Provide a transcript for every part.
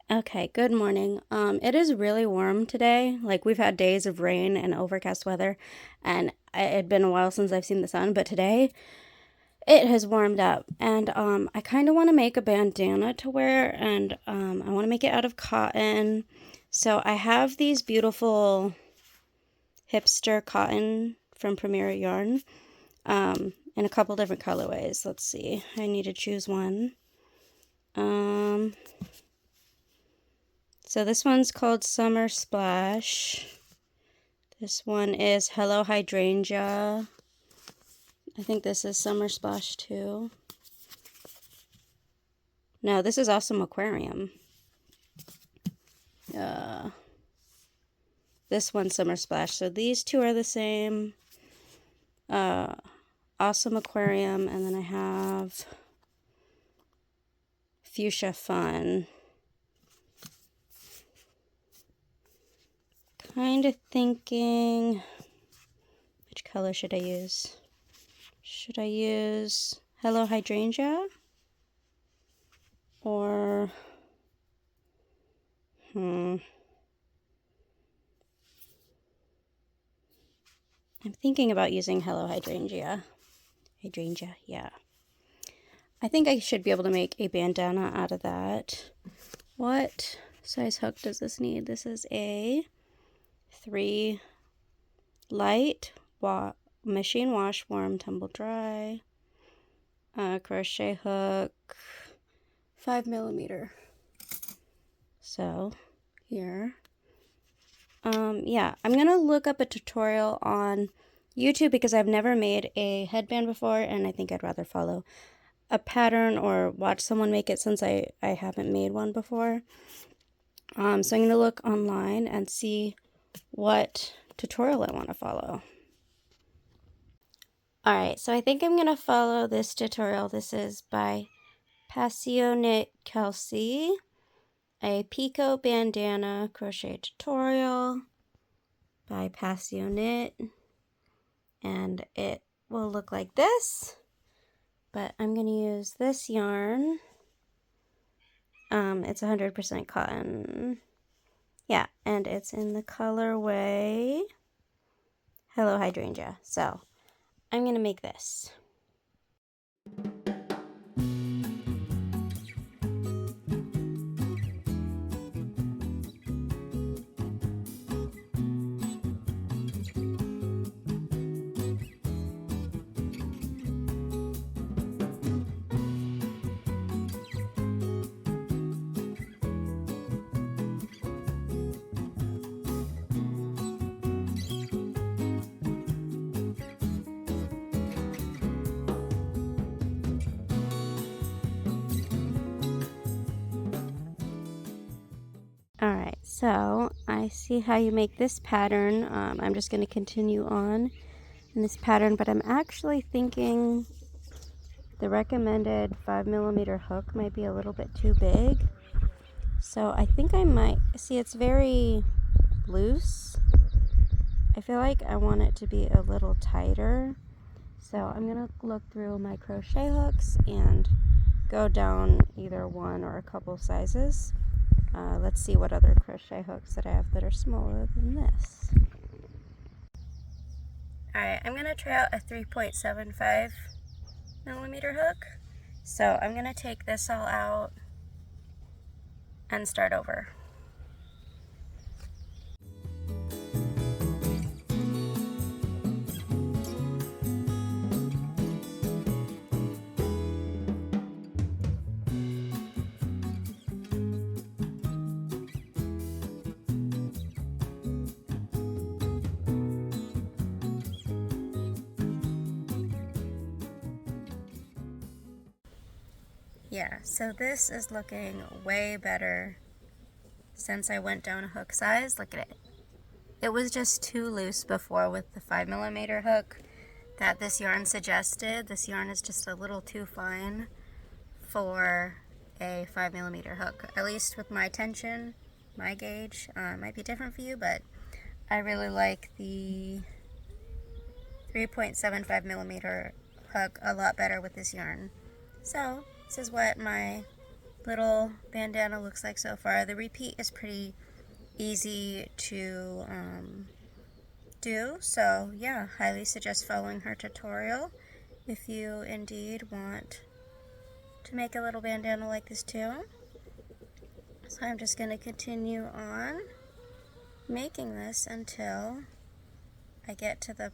Okay, good morning. It is really warm today. Like we've had days of rain and overcast weather, and it had been a while since I've seen the sun, but today it has warmed up. And I kind of want to make a bandana to wear, and I want to make it out of cotton. So I have these beautiful hipster cotton from Premier Yarn in a couple different colorways. Let's see. I need to choose one. So this one's called Summer Splash. This one is Hello Hydrangea. I think this is Summer Splash too. No, this is Awesome Aquarium. This one's Summer Splash. So these two are the same. Awesome Aquarium, and then I have Fuchsia Fun. Kind of thinking, which color should I use? Should I use Hello Hydrangea? Or, I'm thinking about using Hello Hydrangea. Hydrangea, yeah. I think I should be able to make a bandana out of that. What size hook does this need? This is a 3 light, machine wash, warm, tumble dry, crochet hook, 5mm. So here, yeah, I'm gonna look up a tutorial on YouTube because I've never made a headband before, and I think I'd rather follow a pattern or watch someone make it since I haven't made one before. So I'm gonna look online and see what tutorial I want to follow. Alright, so I think I'm going to follow this tutorial. This is by PassioKnit Kelsie, a Picot Bandana crochet tutorial by PassioKnit, and it will look like this, but I'm going to use this yarn. It's 100% cotton. Yeah, and it's in the colorway Hello Hydrangea. So I'm going to make this. Alright, so I see how you make this pattern. I'm just going to continue on in this pattern, but I'm actually thinking the recommended 5mm hook might be a little bit too big. So I think I might, see it's very loose. I feel like I want it to be a little tighter. So I'm going to look through my crochet hooks and go down either one or a couple sizes. Let's see what other crochet hooks that I have that are smaller than this. Alright, I'm going to try out a 3.75mm hook. So I'm going to take this all out and start over. Yeah, so this is looking way better since I went down a hook size. Look at it. It was just too loose before with the 5mm hook that this yarn suggested. This yarn is just a little too fine for a 5mm hook, at least with my tension, my gauge. It might be different for you, but I really like the 3.75mm hook a lot better with this yarn. So this is what my little bandana looks like so far. The repeat is pretty easy to do, so yeah, highly suggest following her tutorial if you indeed want to make a little bandana like this too. So I'm just going to continue on making this until I get to the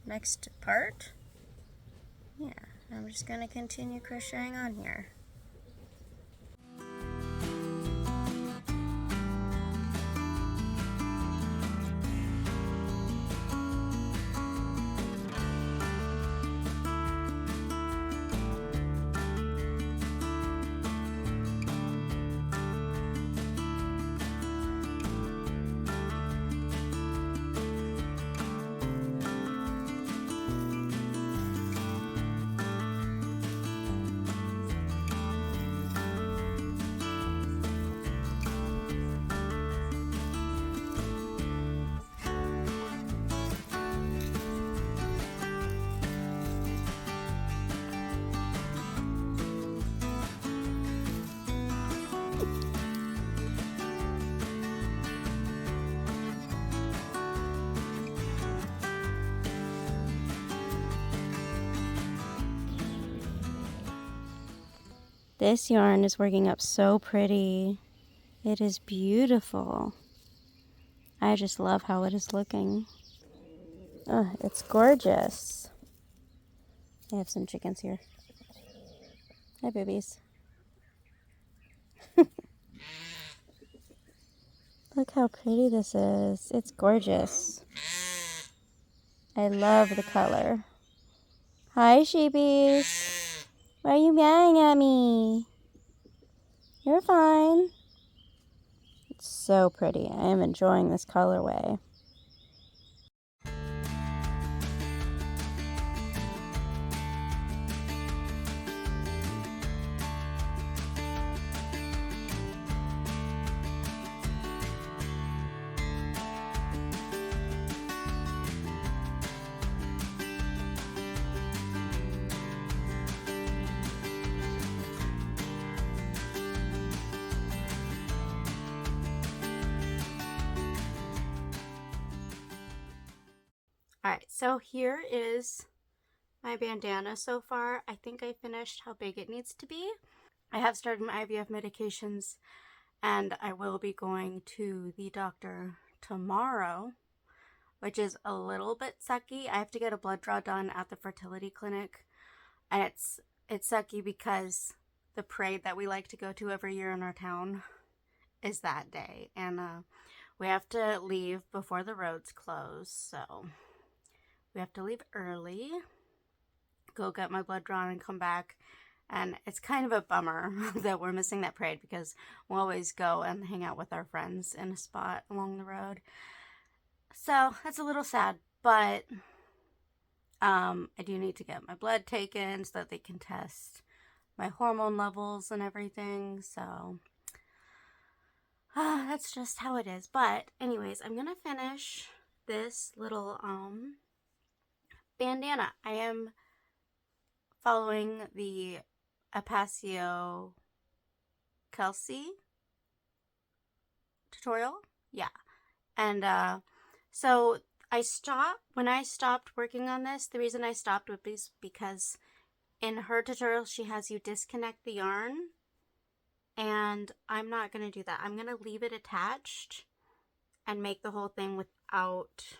next part. Yeah, I'm just going to continue crocheting on here. This yarn is working up so pretty. It is beautiful. I just love how it is looking. Oh, it's gorgeous. I have some chickens here. Hi, babies. Look how pretty this is. It's gorgeous. I love the color. Hi, sheepies. Why are you meowing at me? You're fine. It's so pretty. I am enjoying this colorway. Alright, so here is my bandana so far. I think I finished how big it needs to be. I have started my IVF medications and I will be going to the doctor tomorrow, which is a little bit sucky. I have to get a blood draw done at the fertility clinic, and it's sucky because the parade that we like to go to every year in our town is that day, and we have to leave before the roads close, so we have to leave early, go get my blood drawn and come back. And it's kind of a bummer that we're missing that parade because we'll always go and hang out with our friends in a spot along the road. So that's a little sad, but I do need to get my blood taken so that they can test my hormone levels and everything. So that's just how it is. But anyways, I'm gonna finish this little bandana. I am following the PassioKnit Kelsie tutorial. Yeah. And so when I stopped working on this, the reason I stopped was because in her tutorial she has you disconnect the yarn, and I'm not going to do that. I'm going to leave it attached and make the whole thing without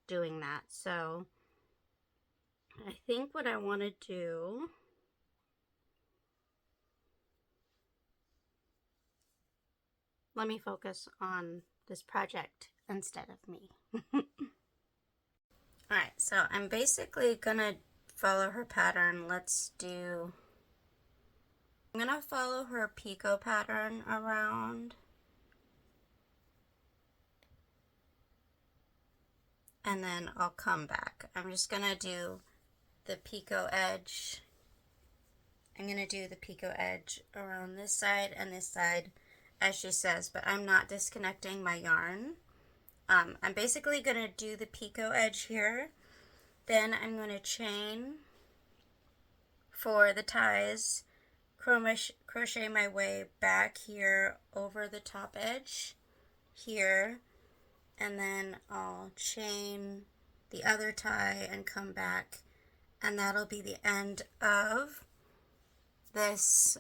doing that. So I think what I want to do, let me focus on this project instead of me. Alright, so I'm basically gonna follow her pattern. I'm gonna follow her picot pattern around. And then I'll come back. I'm just gonna do the picot edge. I'm gonna do the picot edge around this side and this side, as she says, but I'm not disconnecting my yarn. I'm basically going to do the picot edge here. Then I'm going to chain for the ties, crochet my way back here over the top edge here, and then I'll chain the other tie and come back, and that'll be the end of this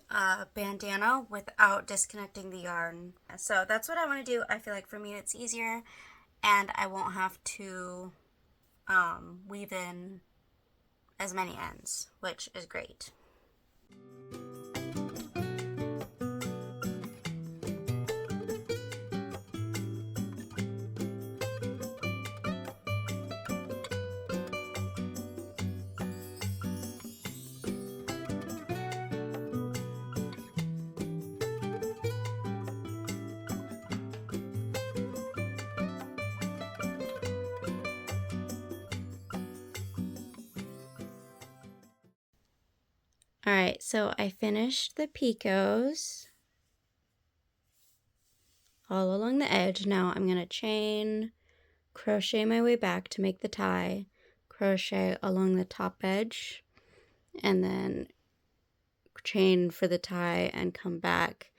bandana without disconnecting the yarn. So that's what I want to do. I feel like for me it's easier, and I won't have to weave in as many ends, which is great. Alright, so I finished the picots all along the edge. Now I'm going to chain, crochet my way back to make the tie, crochet along the top edge, and then chain for the tie and come back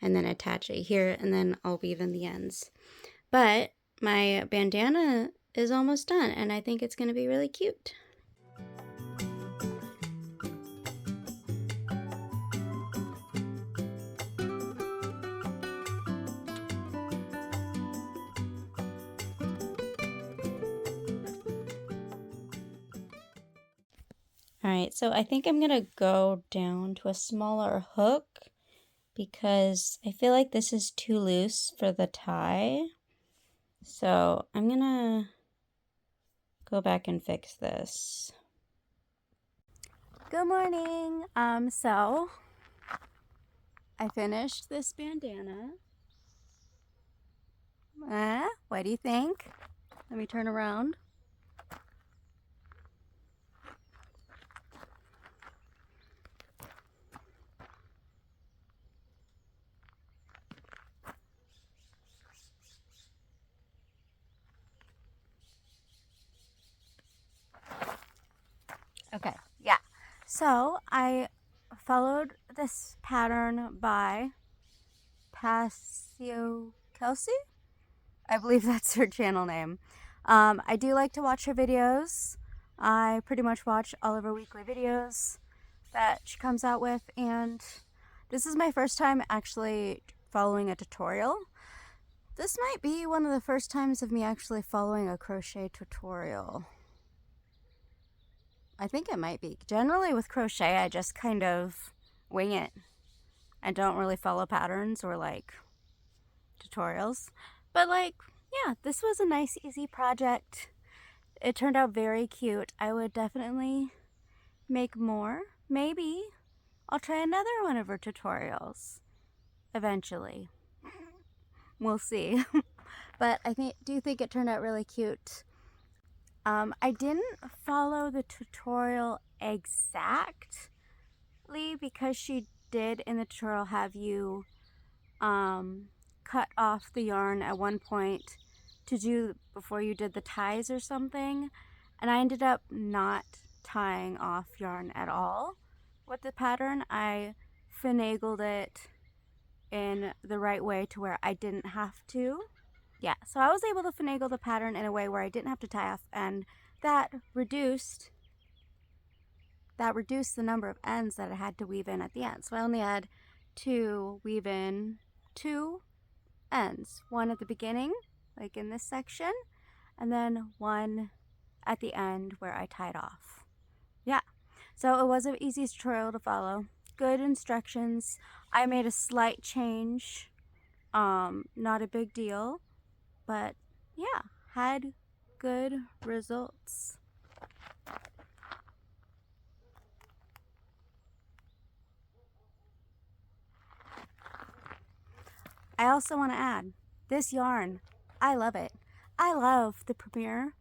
and then attach it here, and then I'll weave in the ends. But my bandana is almost done, and I think it's going to be really cute. Alright, so I think I'm going to go down to a smaller hook because I feel like this is too loose for the tie. So I'm going to go back and fix this. Good morning. So I finished this bandana. What do you think? Let me turn around. Okay, yeah. So I followed this pattern by PassioKnit Kelsie. I believe that's her channel name. I do like to watch her videos. I pretty much watch all of her weekly videos that she comes out with, and this is my first time actually following a tutorial. This might be one of the first times of me actually following a crochet tutorial. I think it might be. Generally with crochet, I just kind of wing it. I don't really follow patterns or like tutorials. But like, yeah, this was a nice, easy project. It turned out very cute. I would definitely make more. Maybe I'll try another one of her tutorials eventually. We'll see. But I do think it turned out really cute. I didn't follow the tutorial exactly because she did in the tutorial have you cut off the yarn at one point to do before you did the ties or something, and I ended up not tying off yarn at all with the pattern. I finagled it in the right way to where I didn't have to. Yeah, so I was able to finagle the pattern in a way where I didn't have to tie off, and that reduced the number of ends that I had to weave in at the end. So I only had to weave in 2 ends, one at the beginning, like in this section, and then one at the end where I tied off. Yeah, so it was an easy tutorial to follow. Good instructions. I made a slight change, not a big deal. But yeah, had good results. I also want to add, this yarn, I love it. I love the Premier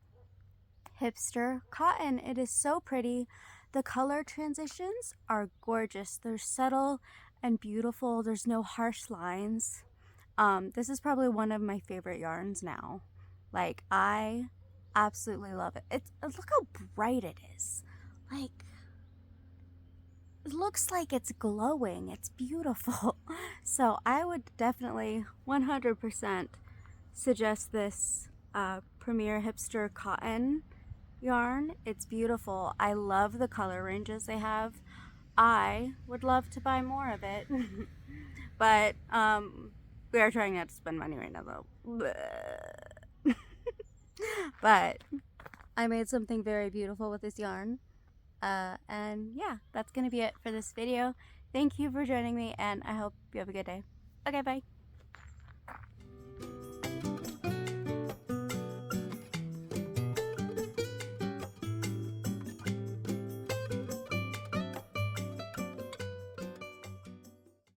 Hipster Cotton. It is so pretty. The color transitions are gorgeous. They're subtle and beautiful. There's no harsh lines. This is probably one of my favorite yarns now. Like, I absolutely love it. Look how bright it is. Like, looks like it's glowing. It's beautiful. So I would definitely 100% suggest this Premier Hipster Cotton yarn. It's beautiful. I love the color ranges they have. I would love to buy more of it. But we are trying not to spend money right now though. But I made something very beautiful with this yarn. And yeah, that's gonna be it for this video. Thank you for joining me, and I hope you have a good day. Okay, bye.